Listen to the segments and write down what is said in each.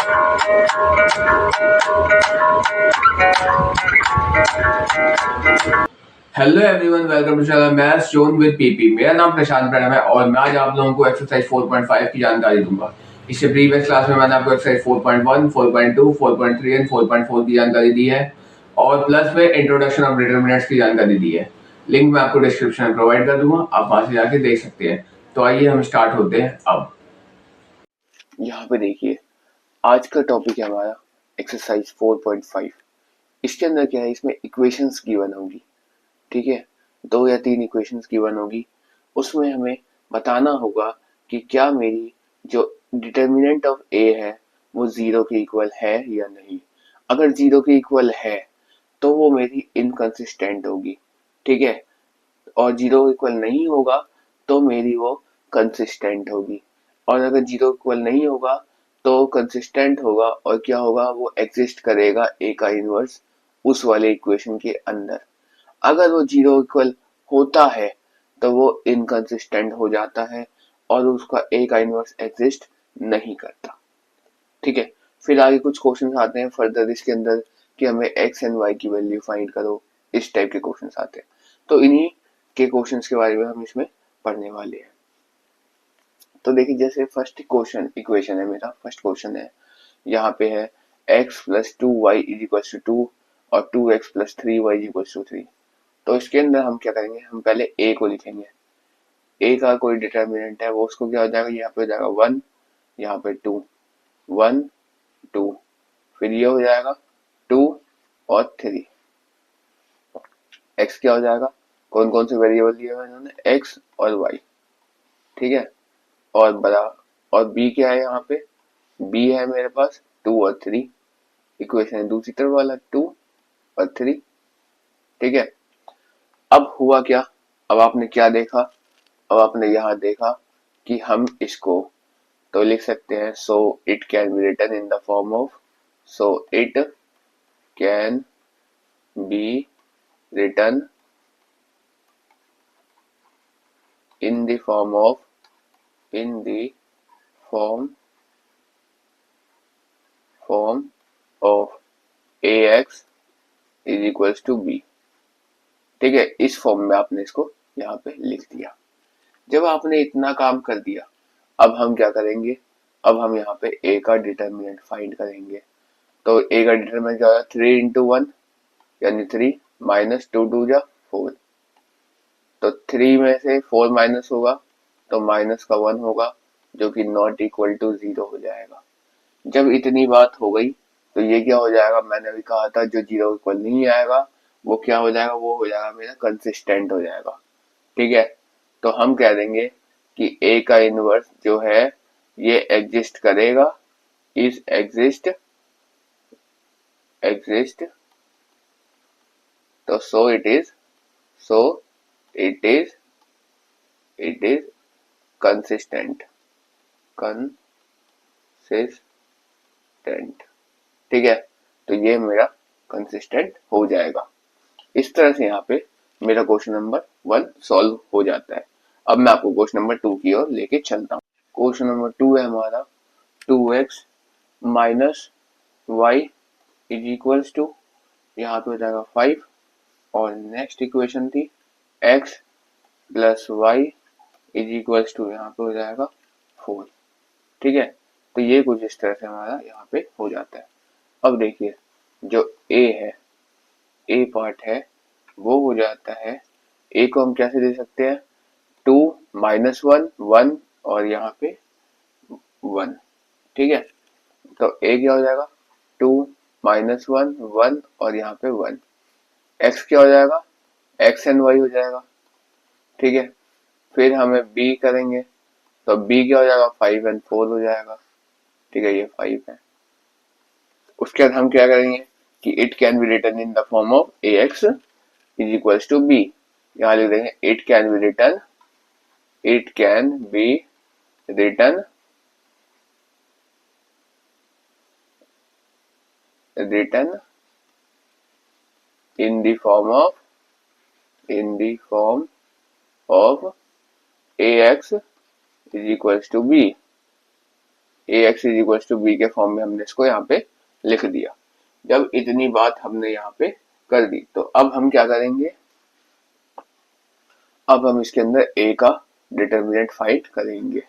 Hello everyone, welcome to channel maths zone with PP. मेरा नाम प्रशांत प्रणव है और मैं आज आप लोगों को एक्सरसाइज 4.5 की जानकारी दूंगा। इससे प्रीवियस क्लास में मैंने आपको एक्सरसाइज 4.1, 4.2, 4.3 एंड 4.4 की जानकारी दी है और प्लस में इंट्रोडक्शन ऑफ डिटरमिनेंट्स की जानकारी दी है। लिंक मैं आपको डिस्क्रिप्शन में प्रोवाइड कर दूंगा, आप वहां से जाके देख सकते हैं। तो आइए हम स्टार्ट होते हैं। अब यहाँ पे देखिए, आज का टॉपिक है हमारा एक्सरसाइज 4.5। इसके अंदर क्या है, इसमें इक्वेशंस गिवन होगी। ठीक है, 2 या 3 इक्वेशंस गिवन होगी। उसमें हमें बताना होगा कि क्या मेरी जो डिटर्मिनेंट ऑफ ए है वो 0 के इक्वल है या नहीं। अगर 0 के इक्वल है तो वो मेरी इनकंसिस्टेंट होगी। ठीक है, और 0 इक्वल नहीं होगा तो मेरी वो कंसिस्टेंट होगी। और अगर 0 इक्वल नहीं होगा तो कंसिस्टेंट होगा और क्या होगा, वो एग्जिस्ट करेगा ए का इनवर्स उस वाले इक्वेशन के अंदर। अगर वो 0 इक्वल होता है तो वो इनकंसिस्टेंट हो जाता है और उसका ए का इनवर्स एग्जिस्ट नहीं करता। ठीक है, फिर आगे कुछ क्वेश्चन आते हैं फर्दर इसके अंदर कि हमें एक्स एंड वाई की वैल्यू फाइंड करो। इस टाइप के क्वेश्चन आते हैं, तो इन्हीं के क्वेश्चंस के बारे में हम इसमें पढ़ने वाले हैं। तो देखिए, जैसे फर्स्ट क्वेश्चन इक्वेशन है, मेरा फर्स्ट क्वेश्चन है, यहाँ पे है x plus 2y is equals to 2 और 2x plus 3y is equals to 3। तो इसके अंदर हम क्या करेंगे, हम पहले a को लिखेंगे। a का कोई डिटर्मिनेंट है वो उसको क्या हो जाएगा, यहाँ पे हो जाएगा 1, यहाँ पे 2, 1 2, फिर ये हो जाएगा 2 और 3। x क्या हो जाएगा, कौन कौन से वेरिएबल दिए हुए इन्होंने, x और y। ठीक है, और बड़ा, और b क्या है, यहाँ पे b है मेरे पास 2 और 3। इक्वेशन है दूसरी तरफ वाला 2 और 3। ठीक है, अब हुआ क्या, अब आपने क्या देखा, अब आपने यहाँ देखा कि हम इसको तो लिख सकते हैं, so it can be written in the form of, so it can be written in the form of ax is equals to b। ठीक है, इस फॉर्म में आपने इसको यहाँ पे लिख दिया। जब आपने इतना काम कर दिया, अब हम क्या करेंगे, अब हम यहाँ पे a का डिटर्मिनेंट फाइंड करेंगे। तो a का डिटर्मिनेंट क्या होगा, 3 इंटू 1 यानी 3 माइनस 2 2 जा 4। तो 3 में से 4 माइनस होगा तो माइनस का 1 होगा, जो कि नॉट इक्वल टू 0 हो जाएगा। जब इतनी बात हो गई तो ये क्या हो जाएगा, मैंने अभी कहा था जो 0 इक्वल नहीं आएगा वो क्या हो जाएगा, वो हो जाएगा मेरा कंसिस्टेंट हो जाएगा। ठीक है, तो हम कह देंगे कि a का इनवर्स जो है ये एग्जिस्ट करेगा, इज एग्जिस्ट, तो सो इट इज कंसिस्टेंट। ठीक है, तो ये मेरा कंसिस्टेंट हो जाएगा। इस तरह से यहाँ पे मेरा क्वेश्चन नंबर 1 सॉल्व हो जाता है। अब मैं आपको क्वेश्चन नंबर 2 की ओर लेके चलता हूँ। क्वेश्चन नंबर 2 है हमारा 2x minus y is equals to, यहाँ पे हो जाएगा 5 और नेक्स्ट इक्वेशन थी x plus y is equals to, यहाँ पे हो जाएगा 4। ठीक है, तो ये कुछ इस तरह से हमारा यहाँ पे हो जाता है। अब देखिए, जो a है, a पार्ट है वो हो जाता है, a को हम कैसे दे सकते हैं, 2 माइनस 1 1 और यहाँ पे 1। ठीक है, तो a क्या हो जाएगा, 2 माइनस 1 1 और यहाँ पे 1। x क्या हो जाएगा, x एंड y हो जाएगा। ठीक है, फिर हमें b करेंगे तो b क्या हो जाएगा, 5 एंड 4 हो जाएगा। ठीक है, ये 5 है। उसके बाद हम क्या करेंगे कि it can be written in the form of ax is equals to b। यहाँ लिख देंगे it can be written in the form of ax is equals to b। ax is equal to b के form में हमने इसको यहाँ पे लिख दिया। जब इतनी बात हमने यहाँ पे कर दी तो अब हम क्या करेंगे, अब हम इसके अंदर a का डिटर्मिनेंट फाइंड करेंगे।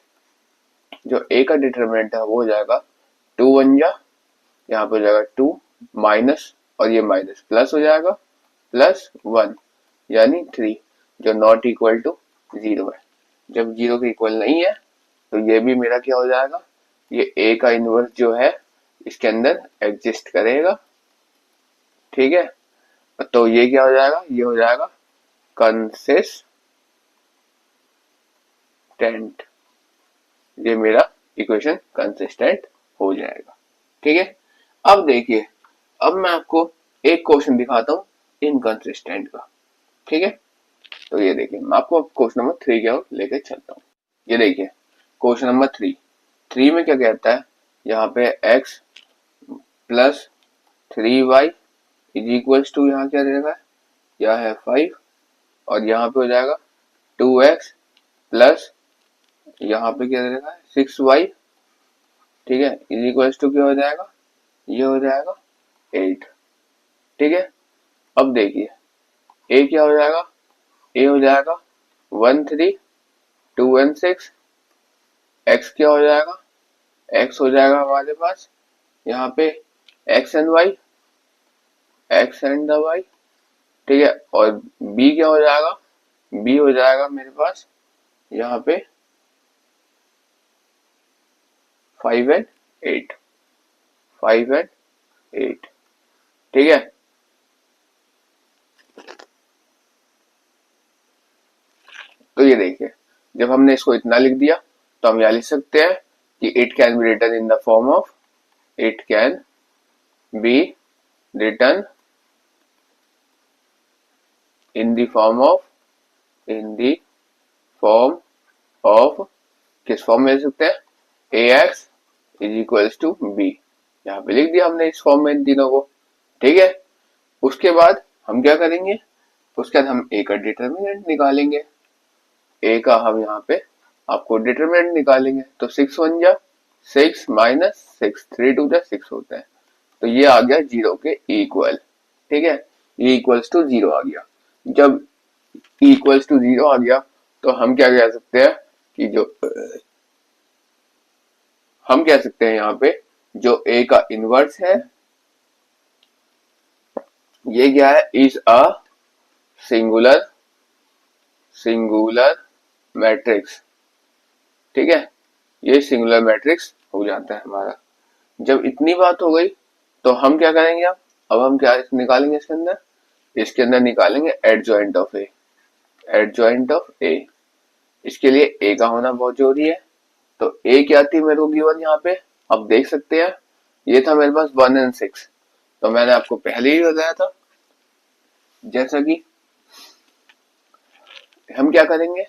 जो a का डिटर्मिनेंट है वो हो जाएगा 2 1 जा, यहाँ पे हो जाएगा 2 माइनस और ये माइनस प्लस हो जाएगा प्लस 1 यानी 3 जो नॉट इक्वल टू 0 है। जब 0 के इक्वल नहीं है तो ये भी मेरा क्या हो जाएगा, ये a का इनवर्स जो है इसके अंदर एग्जिस्ट करेगा। ठीक है, तो ये क्या हो जाएगा, ये हो जाएगा कंसिस्टेंट। ये मेरा इक्वेशन कंसिस्टेंट हो जाएगा। ठीक है, अब देखिए, अब मैं आपको एक क्वेश्चन दिखाता हूँ इनकंसिस्टेंट का। ठीक है, तो ये देखिए मैं आपको क्वेश्चन नंबर 3 की ओर लेके चलता हूँ। ये देखिए क्वेश्चन नंबर 3 में क्या कहता है, यहाँ पे x plus 3y is equals to, यहाँ क्या रहेगा, यह है 5 और यहाँ पे हो जाएगा 2x प्लस यहाँ पे क्या रहेगा 6y। ठीक है, इज इक्वल्स टू क्या हो जाएगा, ये हो जाएगा 8। ठीक है, अब देखिए a क्या हो जाएगा, a हो जाएगा 1 3 2 and 6, x क्या हो जाएगा, x हो जाएगा हमारे पास यहाँ पे x and y, ठीक है, और b क्या हो जाएगा, b हो जाएगा मेरे पास यहाँ पे 5 and 8। ठीक है, तो ये देखिए जब हमने इसको इतना लिख दिया तो हम यहाँ लिख सकते हैं कि it can be written in the form of, it can be written in the form of, किस फॉर्म में लिख सकते हैं, ax is equals to b। यहाँ पे लिख दिया हमने इस फॉर्म में इन तीनों को। ठीक है, उसके बाद हम क्या करेंगे, उसके बाद हम a का डिटर्मिनेंट निकालेंगे। a का हम यहाँ पे आपको डिटर्मिनेंट निकालेंगे तो 6 1 जा 6 माइनस 6 3 2 जा 6 होता है, तो ये आ गया 0 के इक्वल। ठीक है, ये इक्वल्स टू 0 आ गया। जब इक्वल्स टू 0 आ गया तो हम क्या कह सकते हैं कि जो हम कह सकते हैं यहाँ पे जो a का इनवर्स है ये क्या है, इज अ सिंगुलर मैट्रिक्स। ठीक है, ये सिंगुलर मैट्रिक्स हो जाता है हमारा। जब इतनी बात हो गई तो हम क्या करेंगे, अब हम क्या निकालेंगे इसके अंदर निकालेंगे एडजॉइंट ऑफ ए। इसके लिए a का होना बहुत जरूरी है। तो a क्या थी मेरे को गिवन यहाँ पे, आप देख सकते हैं ये था मेरे पास 1 and 6। तो मैंने आपको पहले ही बताया था जैसा कि हम क्या करेंगे,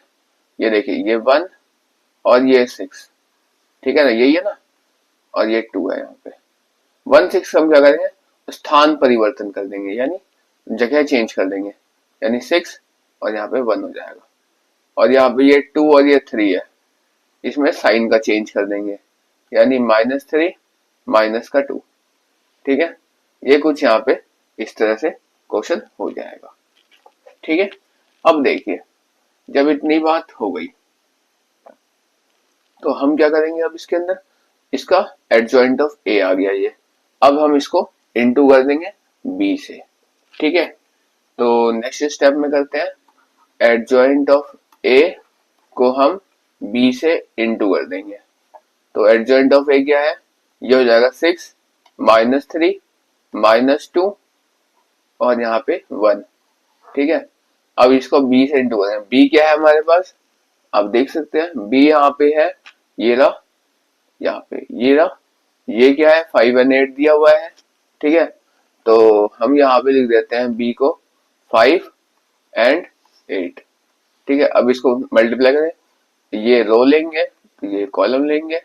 ये देखिए ये 1 और ये 6, ठीक है ना, यही है ना, और ये 2 है। यहाँ पे 1 6 हम क्या करेंगे, स्थान परिवर्तन कर देंगे, यानी जगह चेंज कर देंगे, यानी 6 और यहाँ पे 1 हो जाएगा। और यहाँ पे ये 2 और ये 3 है, इसमें साइन का चेंज कर देंगे, यानी -3 माइनस का 2। ठीक है, ये कुछ यहाँ पे इस तरह से क्वेश्चन हो जाएगा। ठीक है, अब देखिए जब इतनी बात हो गई तो हम क्या करेंगे, अब इसके अंदर इसका एडजॉइंट ऑफ ए आ गया ये, अब हम इसको इनटू कर देंगे बी से। ठीक है, तो नेक्स्ट स्टेप में करते हैं, एडजॉइंट ऑफ ए को हम बी से इनटू कर देंगे। तो एडजॉइंट ऑफ ए क्या है, ये हो जाएगा 6 -3 -2 और यहाँ पे 1। ठीक है, अब इसको b से इंटू करें, b क्या है हमारे पास, आप देख सकते हैं b यहाँ पे है, ये रहा, यहाँ पे ये रहा, ये क्या है 5 and 8 दिया हुआ है। ठीक है, तो हम यहाँ पे लिख देते हैं b को 5 and 8। ठीक है, अब इसको मल्टीप्लाई करें, ये रो लेंगे ये कॉलम लेंगे,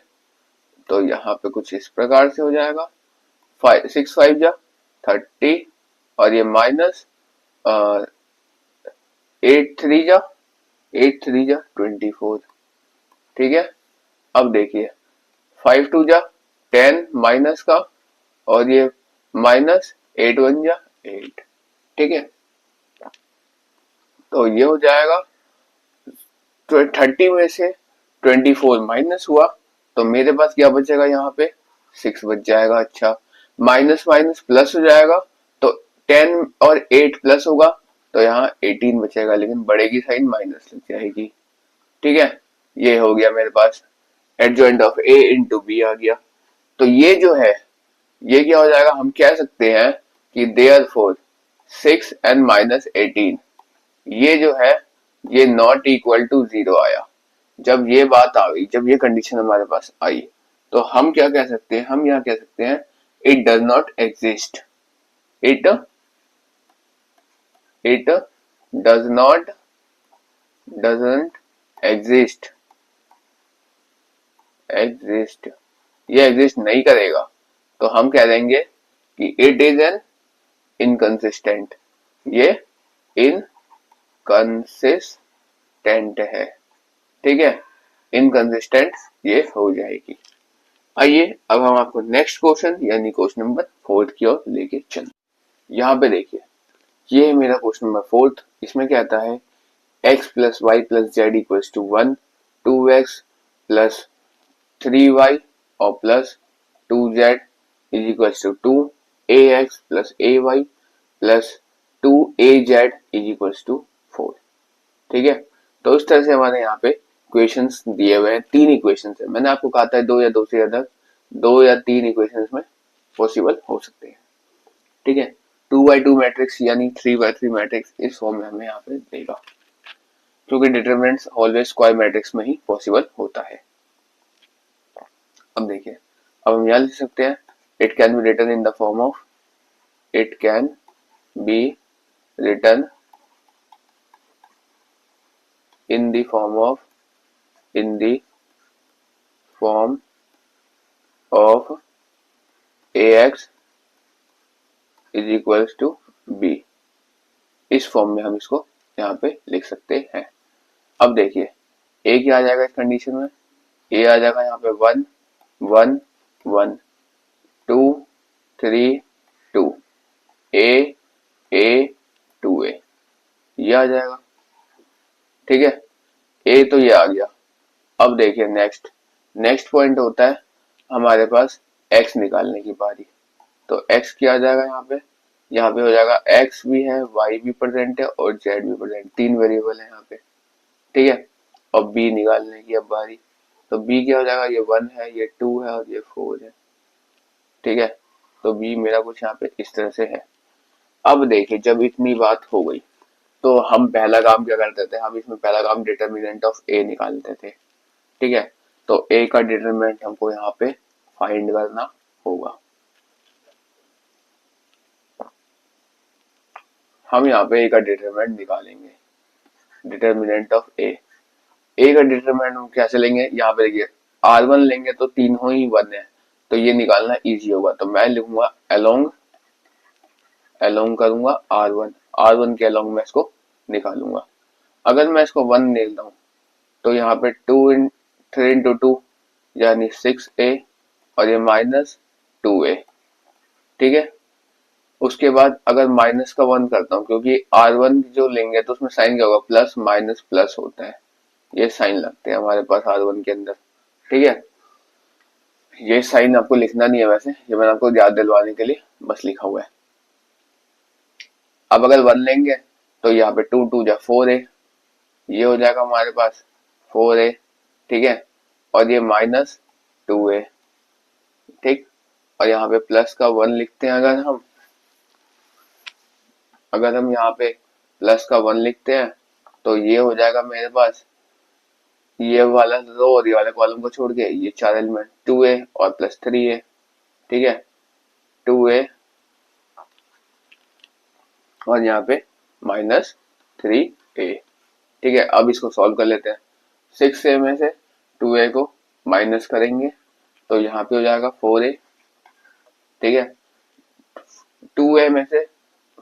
तो यहाँ पे कुछ इस प्रकार से हो जाएगा 6 5 जा 30 और ये माइनस 8 3 जा 24। ठीक है, अब देखिए 5 टू जा 10 माइनस का, और ये माइनस 8 1 जा 8। ठीक है, तो ये हो जाएगा 30 में से 24 माइनस हुआ, तो मेरे पास क्या बचेगा यहाँ पे 6 बच जाएगा। अच्छा, माइनस माइनस प्लस हो जाएगा, तो 10 और 8 प्लस होगा, तो यहाँ 18 बचेगा, लेकिन बड़े की साइन माइनस लग जाएगी। ठीक है, ये हो गया मेरे पास adjoint of A into B आ गया। तो ये जो है ये क्या हो जाएगा, हम कह सकते हैं कि देयरफॉर 6 एंड माइनस 18 ये जो है ये नॉट इक्वल टू 0 आया। जब ये बात आ गई, जब ये कंडीशन हमारे पास आई, तो हम क्या कह सकते हैं, हम यहाँ कह सकते हैं it does not exist, it it does not doesn't exist, exist, ये एग्जिस्ट नहीं करेगा, तो हम कह देंगे कि इट इज एन इनकंसिस्टेंट, ये इनकंसिस्टेंट है। ठीक है, इनकंसिस्टेंट ये हो जाएगी। आइए अब हम आपको नेक्स्ट क्वेश्चन यानी क्वेश्चन नंबर 4 की ओर लेके चलते। यहाँ पे देखिए, ये है मेरा क्वेश्चन नंबर 4। इसमें क्या आता है, x plus y plus z equals to 1, 2x plus 3y और plus 2z is equals to 2, ax plus ay plus 2az is equals to 4। ठीक है, तो इस तरह से हमारे यहाँ पे इक्वेशंस दिए हुए हैं, 3 इक्वेशंस है। मैंने आपको कहा था 2 या 2 से ज्यादा 2 या 3 इक्वेशंस में पॉसिबल हो सकते हैं। ठीक है, 2x2 मैट्रिक्स यानी 3x3 मैट्रिक्स इस फॉर्म में हमें यहाँ पे देगा, क्योंकि डिटरमिनेंट्स ऑलवेज स्क्वायर मैट्रिक्स में ही पॉसिबल होता है। अब देखिए, अब हम यहाँ लिख सकते हैं it can be written in the form of, it can be written in the form of ax is equals to b। इस फॉर्म में हम इसको यहाँ पे लिख सकते हैं। अब देखिए a क्या आ जाएगा इस कंडीशन में, a आ जाएगा यहाँ पे 1 1 1 2 3 2 a 2a ये आ जाएगा। ठीक है, ए तो ये आ गया। अब देखिए नेक्स्ट पॉइंट होता है हमारे पास x निकालने की बारी। तो x क्या आ जाएगा यहाँ पे हो जाएगा x भी है, y भी प्रेजेंट है और z भी प्रेजेंट, 3 वेरिएबल है यहाँ पे। ठीक है, और b निकालने की अब बारी। तो b क्या हो जाएगा, ये 1 है, ये 2 है और ये 4 है। ठीक है, तो b मेरा कुछ यहाँ पे इस तरह से है। अब देखिए जब इतनी बात हो गई, तो हम पहला काम क्या करते थे, हम इसमें पहला काम डिटर्मिनेंट ऑफ ए निकालते थे। ठीक है, तो ए का डिटरमिनेंट हमको यहाँ पे फाइंड करना होगा। हम यहाँ पे ए का डिटरमिनेंट निकालेंगे, डिटरमिनेंट ऑफ ए। ए का डिटरमिनेंट हम कैसे लेंगे, यहाँ पे देखिए r1 लेंगे तो तीनों ही 1 है, तो ये निकालना इजी होगा। तो मैं लिखूंगा अलोंग करूंगा r1 के अलोंग मैं इसको निकालूंगा। अगर मैं इसको 1 लेता हूँ तो यहाँ पे 3 इंटू 2 यानी 6a और ये माइनस 2a। ठीक है, उसके बाद अगर माइनस का 1 करता हूँ, क्योंकि r1 जो लेंगे तो उसमें साइन क्या होगा, प्लस माइनस प्लस होता है, ये साइन लगते हैं हमारे पास r1 के अंदर। ठीक है, ये साइन आपको लिखना नहीं है वैसे, ये मैंने आपको याद दिलवाने के लिए बस लिखा हुआ है। अब अगर 1 लेंगे तो यहाँ पे 2 2 जा 4a, ये हो जाएगा हमारे पास 4a। ठीक है, और ये माइनस 2a। ठीक, और यहाँ पे प्लस का 1 लिखते हैं। अगर हम यहाँ पे प्लस का 1 लिखते हैं तो ये हो जाएगा मेरे पास, ये वाला रो और ये वाले कॉलम को छोड़ के ये 4 एलिमेंट 2a और प्लस 3a। ठीक है, 2a और यहाँ पे माइनस 3a। ठीक है, अब इसको सॉल्व कर लेते हैं। 6a में से 2a को माइनस करेंगे तो यहाँ पे हो जाएगा 4a। ठीक है, 2a में से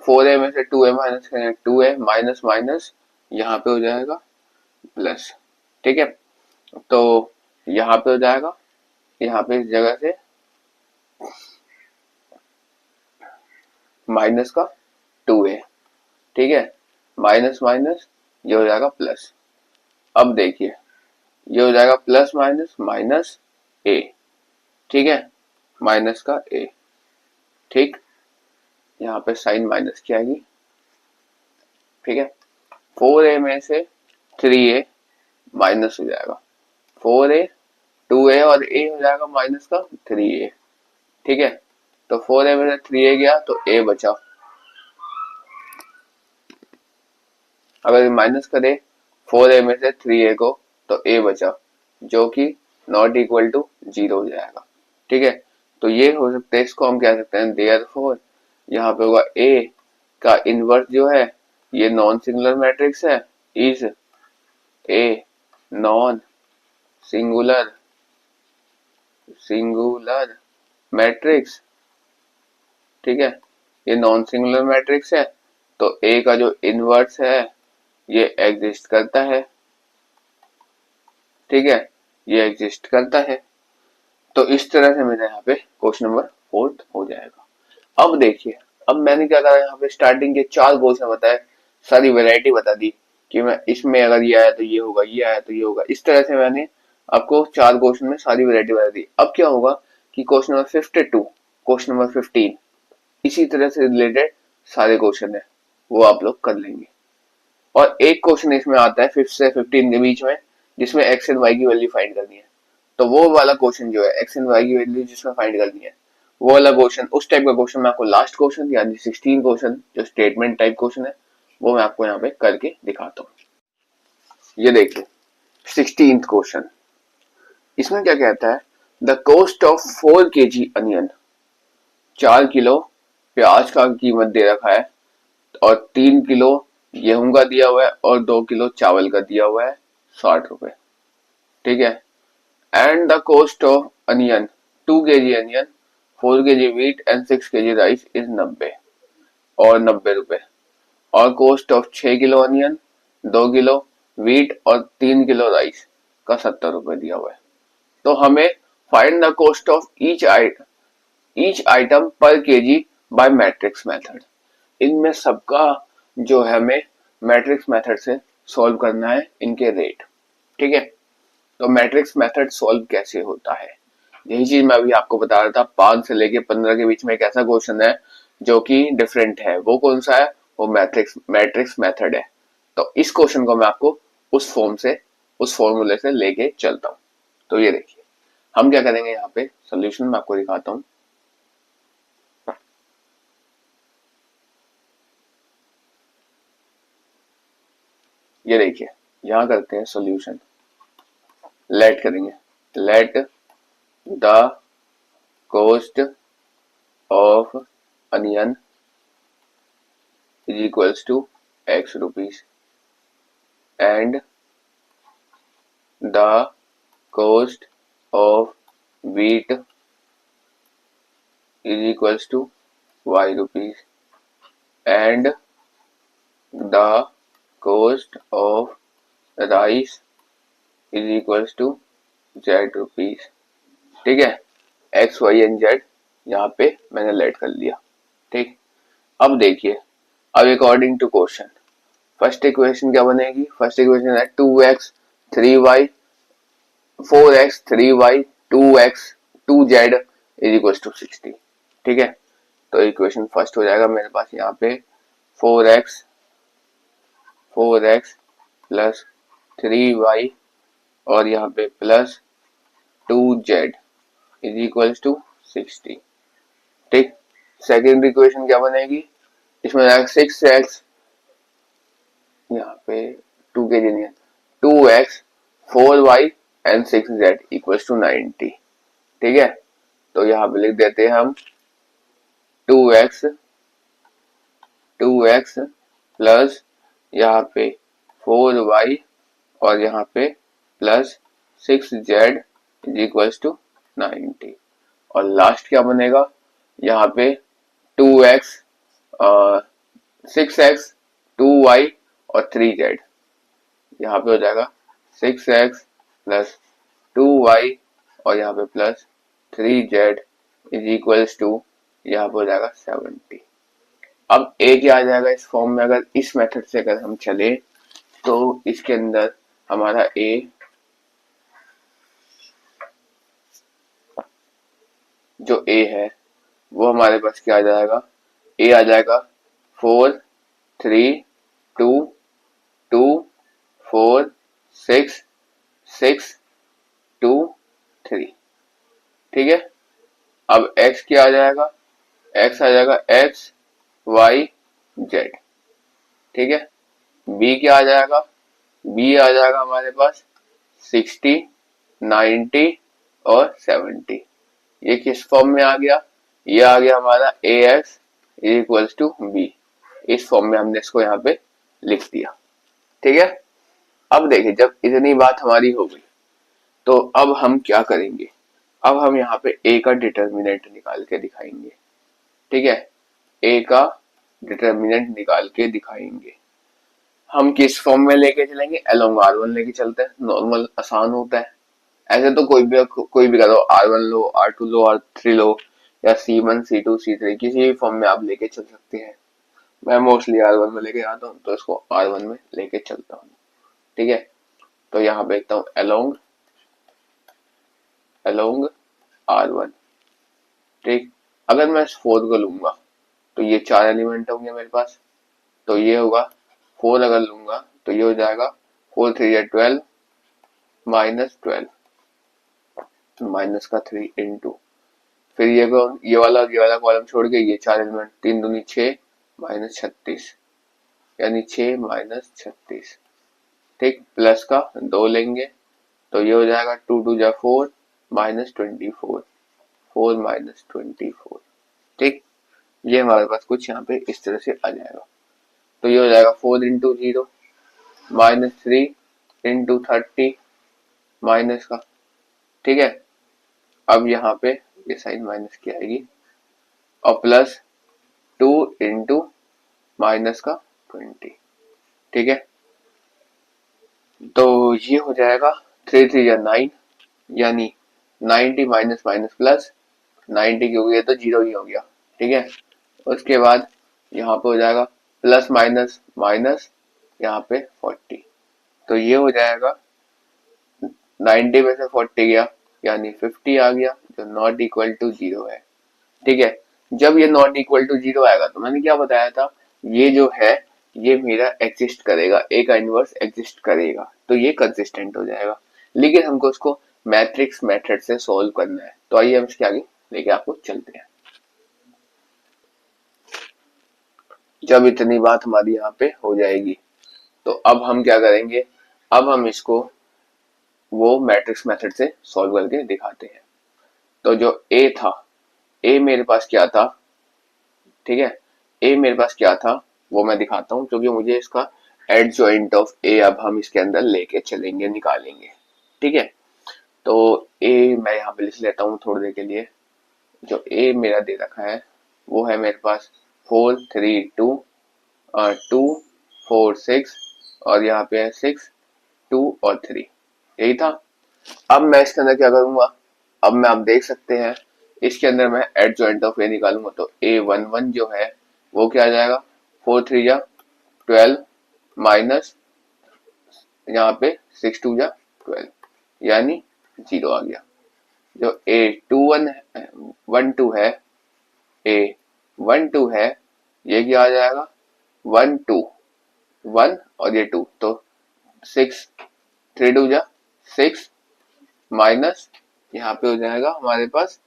4a में से 2a माइनस करेंगे, 2a माइनस माइनस यहाँ पे हो जाएगा प्लस। ठीक है, तो यहाँ पे हो जाएगा यहाँ पे इस जगह से माइनस का 2a, ठीक है, माइनस माइनस ये हो जाएगा प्लस। अब देखिए ये हो जाएगा प्लस माइनस माइनस a, ठीक है, माइनस का a, ठीक, यहाँ पे साइन माइनस की आएगी, ठीक है। 4a में से 3a माइनस हो जाएगा, 4a 2a और a हो जाएगा माइनस का 3a, ठीक है। तो 4a में से 3a गया तो a बचा। अगर माइनस करे 4a में से 3a को तो a बचा, जो कि नॉट इक्वल टू 0 हो जाएगा, ठीक है। तो ये हो सकता है, इसको हम कह सकते हैं देयरफॉर यहाँ पे होगा a का इनवर्स जो है ये नॉन सिंगुलर मैट्रिक्स है, is a non singular matrix, ठीक है। ये नॉन सिंगुलर मैट्रिक्स है तो a का जो इनवर्स है ये एग्जिस्ट करता है, ठीक है, ये एग्जिस्ट करता है। तो इस तरह से मेरा यहाँ पे क्वेश्चन नंबर 4 हो जाएगा। अब देखिए, अब मैंने क्या करा, यहाँ पे स्टार्टिंग के 4 क्वेश्चन बताए, सारी वैरायटी बता दी कि मैं इसमें अगर ये आया तो ये होगा, ये आया तो ये होगा। इस तरह से मैंने आपको 4 क्वेश्चन में सारी वैरायटी बता दी। अब क्या होगा कि क्वेश्चन नंबर 52, क्वेश्चन नंबर 15 इसी तरह से रिलेटेड सारे क्वेश्चन है, वो आप लोग कर लेंगे। और एक क्वेश्चन इसमें आता है 5 से 15 के बीच में, जिसमें एक्स एंड वाई की वैल्यू फाइंड करनी है। तो वो वाला क्वेश्चन जो है एक्स एंड वाई की वैल्यू जिसमें फाइंड करनी है, वो वाला क्वेश्चन, उस टाइप का क्वेश्चन मैं आपको लास्ट क्वेश्चन यानी 16 क्वेश्चन जो स्टेटमेंट टाइप क्वेश्चन है वो मैं आपको यहाँ पे करके दिखाता हूँ। ये देखिए 16th क्वेश्चन, इसमें क्या कहता है, the cost of 4 kg onion, 4 kilo प्याज का कीमत दे रखा है और 3 किलो गेहूं का दिया हुआ है और 2 किलो चावल का दिया हुआ है 60 रुपए, ठीक है। And the cost of onion 2 kg onion, 4 kg wheat and 6 kg rice is 90 और 90 रुपए। और cost of 6 kilo onion, 2 kilo wheat और 3 किलो राइस का 70 रुपए दिया हुआ है। तो हमें find the cost of each item पर केजी बाय मैट्रिक्स मेथड। इनमें सबका जो है हमें मैट्रिक्स मेथड से सॉल्व करना है इनके रेट, ठीक है। तो मैट्रिक्स मेथड सॉल्व कैसे होता है, यही चीज मैं अभी आपको बता रहा था। 5 से लेके 15 के बीच में एक ऐसा क्वेश्चन है जो कि डिफरेंट है, वो कौन सा है, वो मैट्रिक्स मेथड है। तो इस क्वेश्चन को मैं आपको उस फॉर्मूले से लेके चलता हूँ। तो ये देखिए हम क्या करेंगे, यहाँ पे सोल्यूशन मैं आपको दिखाता हूँ। ये देखिए यहाँ करते हैं सोल्यूशन, लेट करेंगे, let the cost of onion is equals to x rupees and the cost of wheat is equals to y rupees and the cost of rice is equals to z rupees, ठीक है। x y and z यहाँ पे मैंने late कर लिया, ठीक। अब देखिए, अब according to question first equation क्या बनेगी, फर्स्ट इक्वेशन है 2x 3y 4x 3y 2x 2z is equal to 60, ठीक है। तो इक्वेशन फर्स्ट हो जाएगा मेरे पास यहाँ पे 4x प्लस 3y और यहाँ पे plus 2z is equal to 60, ठीक। सेकेंड इक्वेशन क्या बनेगी, इसमें 6x यहाँ पे 2 के नहीं है 2x 4y and 6z equals to 90, ठीक है। तो यहाँ पे लिख देते हैं हम 2x प्लस यहाँ पे 4y और यहाँ पे plus 6z is equals to 90। और लास्ट क्या बनेगा, यहाँ पे 2x 6x 2y और 3z, यहाँ पे हो जाएगा 6x प्लस 2y और यहाँ पे plus 3z is equals to यहाँ पर हो जाएगा 70। अब a क्या आ जाएगा इस फॉर्म में, अगर इस मेथड से अगर हम चले तो इसके अंदर हमारा a जो a है वो हमारे पास क्या आ जाएगा, a आ जाएगा 4 3 2 2 4 6 6 2 3। ठीक है, अब x क्या आ जाएगा, x आ जाएगा x y z। ठीक है, b क्या आ जाएगा, b आ जाएगा हमारे पास 60 90 और 70। ये किस फॉर्म में आ गया, ये आ गया हमारा ax इक्वल्स टू b। इस फॉर्म में हमने इसको यहाँ पे लिख दिया। ठीक है, अब देखिए जब इतनी बात हमारी हो गई तो अब हम क्या करेंगे, अब हम यहाँ पे a का डिटर्मिनेंट निकाल के दिखाएंगे। ठीक है, a का डिटर्मिनेंट निकाल के दिखाएंगे। हम किस फॉर्म में लेके चलेंगे, अलोंग r1 लेके चलते हैं, नॉर्मल आसान होता है। ऐसे तो कोई भी करो, r1 लो r2 लो r3 लो या c1 c2 c3 किसी भी फॉर्म में आप लेके चल सकते हैं। मैं मोस्टली r1 में लेके आता हूँ तो इसको r1 में लेके चलता हूँ। ठीक है, तो यहाँ पे लिखता हूँ अलोंग r1। ठीक, अगर मैं इस 4 को लूंगा तो ये 4 एलिमेंट होंगे मेरे पास, तो ये होगा 4 अगर लूंगा तो ये हो जाएगा 4 3 या 12 माइनस 12 माइनस का 3 इंटू, फिर ये वाला कॉलम छोड़ के ये 4 एलिमेंट 3 दूनी 6 माइनस 36 यानी 6 माइनस 36। ठीक, प्लस का 2 लेंगे तो ये हो जाएगा 2 2 जा 4 माइनस 24 4 माइनस 24। ठीक, ये हमारे पास कुछ यहाँ पे इस तरह से आ जाएगा। तो ये हो जाएगा 4 इंटू 0 माइनस 3 इंटू 30 माइनस का। ठीक है, अब यहाँ पे ये साइन माइनस की आएगी और प्लस 2 इंटू माइनस का 20। ठीक है, तो ये हो जाएगा 3 3 या 9 यानी 90 माइनस माइनस प्लस 90 क्योंकि ये तो 0 ही हो गया। ठीक है, उसके बाद यहाँ पे हो जाएगा प्लस माइनस माइनस यहाँ पे 40, तो ये हो जाएगा 90 में से 40 गया यानी 50 आ गया जो नॉट इक्वल टू 0 है। ठीक है, जब ये नॉट इक्वल टू 0 आएगा तो मैंने क्या बताया था, ये जो है ये मेरा एग्जिस्ट करेगा, ए का इनवर्स एग्जिस्ट करेगा तो ये कंसिस्टेंट हो जाएगा। लेकिन हमको उसको मैट्रिक्स मेथड से सॉल्व करना है, तो आइए हम इसके आगे लेके आपको चलते हैं। जब इतनी बात हमारी यहाँ पे हो जाएगी तो अब हम क्या करेंगे, अब हम इसको वो मैट्रिक्स मेथड से सॉल्व करके दिखाते हैं। तो जो ए था, ए मेरे पास क्या था, ठीक है, ए मेरे पास क्या था वो मैं दिखाता हूँ क्योंकि मुझे इसका एडजॉइंट ऑफ ए अब हम इसके अंदर लेके चलेंगे, निकालेंगे। ठीक है, तो ए मैं यहाँ पे लिख लेता हूँ थोड़ी देर के लिए। जो ए मेरा दे रखा है वो है मेरे पास 4 3 2 2 4 6 और यहाँ पे है 6 2 और 3, यही था। अब मैं इसके अंदर क्या करूंगा, अब मैं आप देख सकते हैं इसके अंदर मैं एडजॉइंट ऑफ ए निकालूंगा तो A11 जो है वो क्या आ जाएगा 4 3 या 12 माइनस यहाँ पे 6 2 या 12 यानी 0 आ गया। जो A21 12 है, A12 है ये क्या आ जाएगा 1 2 1 और ये 2 तो 6 3 2 जा 6 माइनस यहाँ पे हो जाएगा हमारे पास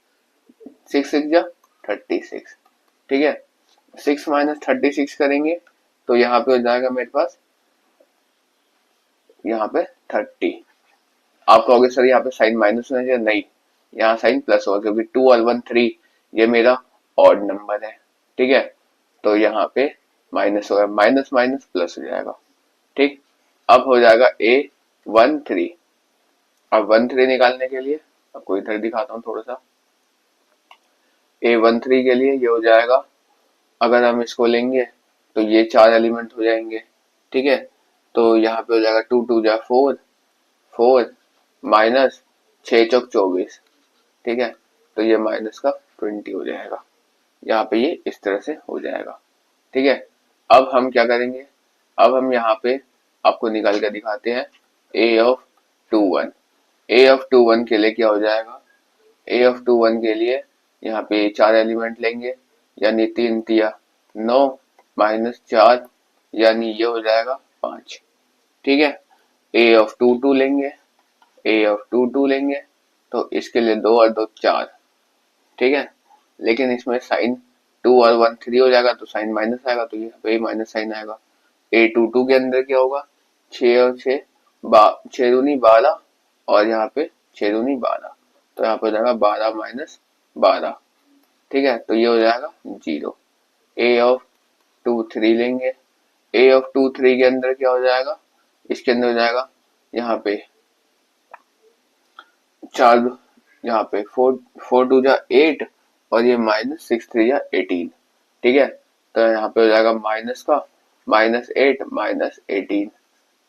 6 6 जा 36। ठीक है, 6 माइनस 36 करेंगे तो यहाँ पे हो जाएगा मेरे पास यहाँ पे 30। आप कहोगे सर यहाँ पे साइन माइनस होना चाहिए, नहीं, यहाँ साइन प्लस होगा क्योंकि 2 और 1 3 ये मेरा ऑड नंबर है। ठीक है, तो यहाँ पे माइनस होगा, माइनस माइनस प्लस हो जाएगा। ठीक, अब हो जाएगा A13। अब 13 निकालने के लिए आपको इधर दिखाता हूँ थोड़ा सा। A13 के लिए ये हो जाएगा, अगर हम इसको लेंगे तो ये 4 एलिमेंट हो जाएंगे। ठीक है, तो यहाँ पे हो जाएगा 2 2 जा 4 4 माइनस 6 चौक 24। ठीक है, तो ये माइनस का 20 हो जाएगा। यहाँ पे ये इस तरह से हो जाएगा। ठीक है, अब हम क्या करेंगे, अब हम यहाँ पे आपको निकाल कर दिखाते हैं a ऑफ 2 1। a ऑफ 2 1 के लिए क्या हो जाएगा, a ऑफ 2 1 के लिए यहाँ पे 4 एलिमेंट लेंगे, यानी 3 तिया 9 माइनस 4, यानी ये हो जाएगा 5। ठीक है, a ऑफ 2 2 लेंगे, a ऑफ 2 2 लेंगे, तो इसके लिए 2 और 2 4। ठीक है, लेकिन इसमें साइन 2 और 1 3 हो जाएगा, तो साइन माइनस आएगा, तो यहाँ पे माइनस साइन आएगा। a 2 2 के अंदर क्या होगा, 6 और 6 6 दूनी 12, और यहाँ पे 6 दूनी 12, तो यहाँ पे हो जाएगा 12 माइनस 12। ठीक है, तो ये हो जाएगा 0। a ऑफ 2 3 लेंगे, a ऑफ 2 3 के अंदर क्या हो जाएगा, इसके अंदर हो जाएगा यहाँ पे 4, यहाँ पे 4 2 जा 8, और ये माइनस 6 3 जा 18। ठीक है, तो यहाँ पे हो जाएगा माइनस का माइनस 8 माइनस 18,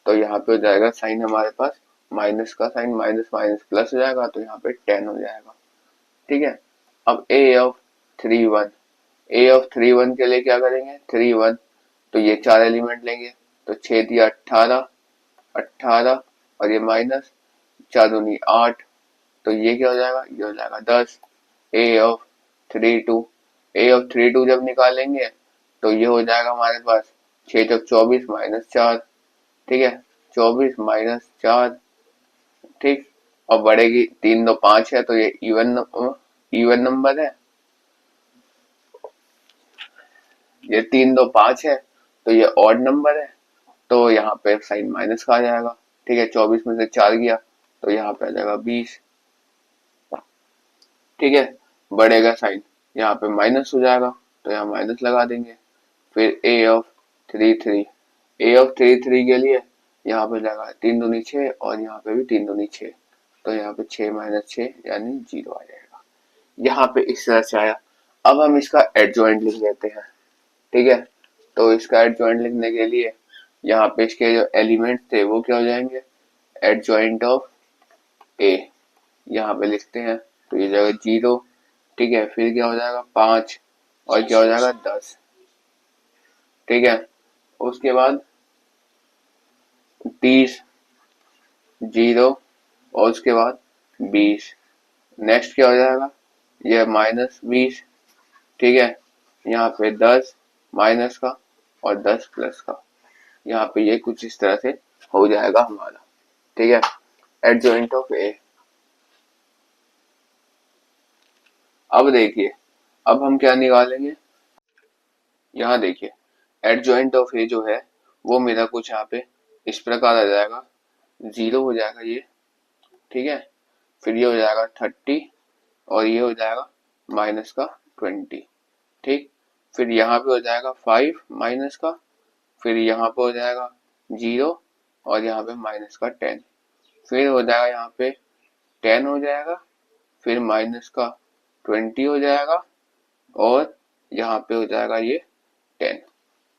तो यहाँ पे हो जाएगा साइन हमारे पास माइनस का साइन माइनस माइनस प्लस हो जाएगा, तो यहाँ पे 10 हो जाएगा। ठीक है, अब a ऑफ 3 1, a ऑफ 3 1 के लिए क्या करेंगे, 3 1, तो ये 4 एलिमेंट लेंगे, तो 6 दिया 18 18, और ये माइनस 4 दूनी 8, तो ये क्या हो जाएगा, ये हो जाएगा 10। a ऑफ 3 2, a ऑफ 3 2 जब निकालेंगे तो ये हो जाएगा हमारे पास 6 चौक 24 माइनस 4। ठीक है, 24 माइनस 4। ठीक, और बढ़ेगी 3 2 5 है, तो ये इवन नंबर है, ये 3 2 5 है, तो ये ऑड नंबर है, तो यहाँ पे साइन माइनस का आ जाएगा। ठीक है, 24 में से 4 गया, तो यहाँ पे आ जाएगा 20। ठीक है, बढ़ेगा साइन, यहाँ पे माइनस हो जाएगा, तो यहाँ माइनस लगा देंगे। फिर a ऑफ 3 3, a ऑफ 3 3 के लिए यहाँ पे जाएगा 3 दूनी 6, और यहाँ पे भी 3 दूनी 6, तो यहाँ पे 6 माइनस 6 यानी 0 आ जाएगा। यहाँ पे इस तरह से आया। अब हम इसका एडजॉइंट लिख लेते हैं। ठीक है, तो इसका एडजॉइंट लिखने के लिए यहाँ पे इसके जो एलिमेंट थे वो क्या हो जाएंगे, एडजॉइंट ऑफ a यहाँ पे लिखते हैं, तो ये जाएगा 0। ठीक है, फिर क्या हो जाएगा 5, और क्या हो जाएगा 10। ठीक है, उसके बाद 30 0, और उसके बाद 20। नेक्स्ट क्या हो जाएगा, ये माइनस 20। ठीक है, यहाँ पे 10 माइनस का और 10 प्लस का, यहाँ पे ये कुछ इस तरह से हो जाएगा हमारा। ठीक है, एडजॉइंट ऑफ ए। अब देखिए, अब हम क्या निकालेंगे, यहाँ देखिए एडजॉइंट ऑफ ए जो है वो मेरा कुछ यहाँ पे इस प्रकार आ जाएगा, 0 हो जाएगा ये। ठीक है, फिर ये हो जाएगा 30, और ये हो जाएगा माइनस का 20। ठीक, फिर यहाँ पे हो जाएगा 5 माइनस का, फिर यहाँ पे हो जाएगा 0, और यहाँ पे माइनस का 10, फिर हो जाएगा यहाँ पे 10 हो जाएगा, फिर माइनस का 20 हो जाएगा, और यहाँ पे हो जाएगा ये 10।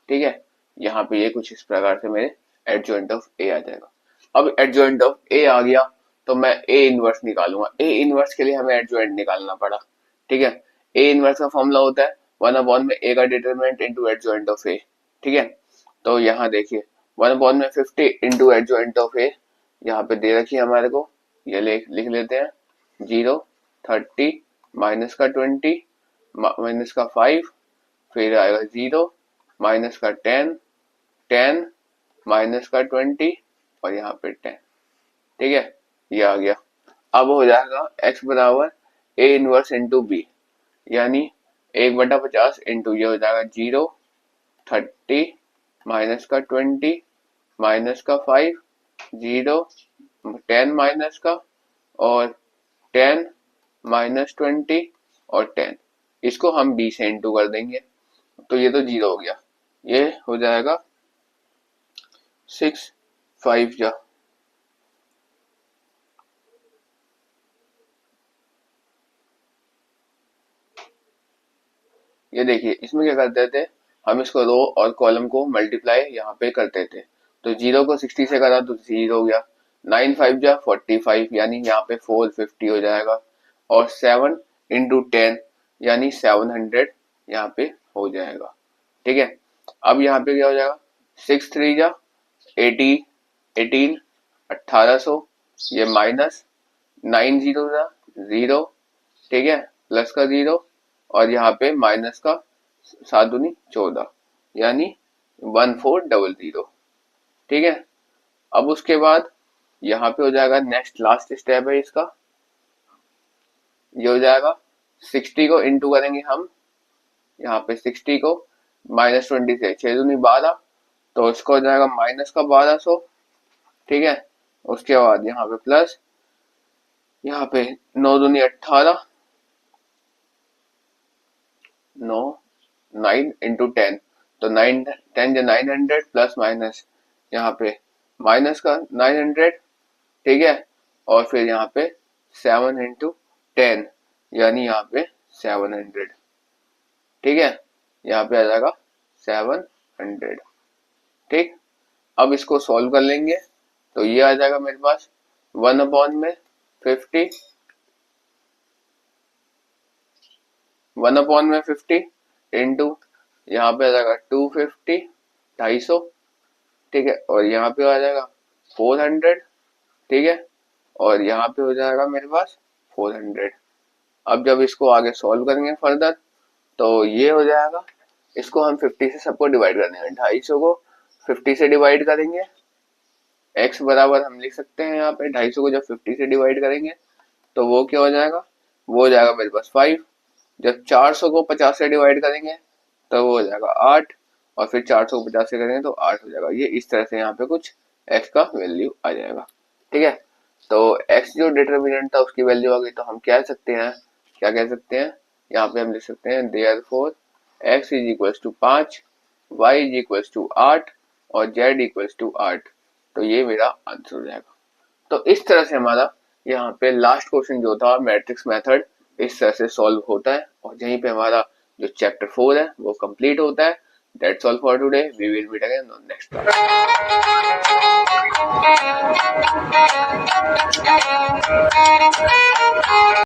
ठीक है, यहाँ पे ये कुछ इस प्रकार से मेरे एडजॉइंट ऑफ ए आ जाएगा। अब एडजॉइंट ऑफ ए आ गया, तो मैं ए इनवर्स निकालूंगा। ए इनवर्स के लिए हमें एडजॉइंट निकालना पड़ा। ठीक है, ए इनवर्स का फॉर्मूला होता है 1/, में ए का डिटरमिनेंट इनटू एडजॉइंट ऑफ ए। ठीक है, तो यहाँ देखिए 1/, में 50 इनटू एडजॉइंट ऑफ ए, यहाँ पे दे रखी है हमारे को, ये लिख लेते हैं 0 30 माइनस का 20 माइनस का 5, फिर आएगा 0 माइनस का 10 10 माइनस का 20, और यहाँ पे 10। ठीक है, ये आ गया। अब हो जाएगा x बराबर a इनवर्स इंटू बी, यानी 1/50 इंटू ये हो जाएगा 0 30 माइनस का 20 माइनस का 5 0 10 माइनस का, और 10 माइनस 20 और 10, इसको हम b से इंटू कर देंगे, तो ये तो 0 हो गया, ये हो जाएगा 6 5 जा। ये देखिए इसमें क्या करते थे, हम इसको रो और कॉलम को मल्टीप्लाई यहाँ पे करते थे, तो 0 को 60 से करा तो 0 हो गया, 9 5 जा 45, यानी यहाँ पे 450 हो जाएगा, और 7 इंटू 10 यानी 700 यहाँ पे हो जाएगा। ठीक है, अब यहाँ पे क्या हो जाएगा, 6 3 जा 80 18 1800, ये माइनस 9 0 जा 0, ठीक है, प्लस का 0 और यहाँ पे माइनस का 7 दूनी 14 यानी 1400। ठीक है, अब उसके बाद यहाँ पे हो जाएगा, नेक्स्ट लास्ट स्टेप है इसका, ये हो जाएगा 60 को इंटू करेंगे हम, यहाँ पे 60 को -20 से 6 दूनी 12, तो इसको हो जाएगा माइनस का 1200। ठीक है, उसके बाद यहाँ पे प्लस, यहाँ पे 9 दूनी 18, 9 9 इंटू 10, तो 9 10 जो 900 प्लस माइनस यहाँ पे माइनस का 900, ठीक है, और फिर यहाँ पे 7 इंटू 10 यानी यहाँ पे 700। ठीक है, यहाँ पे आ जाएगा 700। ठीक, अब इसको सॉल्व कर लेंगे तो ये आ जाएगा मेरे पास 1/50, 1/50 इंटू यहाँ पे आ जाएगा 250 250, ठीक है, और यहाँ पे आ जाएगा 400, ठीक है, और यहाँ पे हो जाएगा मेरे पास 400। अब जब इसको आगे सॉल्व करेंगे फर्दर तो ये हो जाएगा, इसको हम 50 से सबको डिवाइड कर देंगे, 250 को 50 से डिवाइड करेंगे, x बराबर हम लिख सकते हैं यहाँ पे 250 को जब 50 से डिवाइड करेंगे तो वो क्या हो जाएगा, वो हो जाएगा मेरे पास 5। जब 400 को 50 से डिवाइड करेंगे तो वो हो जाएगा 8, और फिर 400 को 50 से करेंगे तो 8 हो जाएगा। ये इस तरह से यहाँ पे कुछ x का वैल्यू आ जाएगा। ठीक है, तो x जो डिटर्मिनेंट था उसकी वैल्यू आ गई, तो हम कह सकते हैं, क्या कह सकते हैं, यहाँ पे हम लिख सकते हैं therefore x is equals to 5, y is equals to 8 और z इक्वल्स टू 8। तो ये मेरा आंसर हो जाएगा। तो इस तरह से हमारा यहाँ पे लास्ट क्वेश्चन जो था मैट्रिक्स मेथड इस तरह से सॉल्व होता है, और यहीं पे हमारा जो चैप्टर 4 है वो कंप्लीट होता है। That's all for today, we will meet again on next class.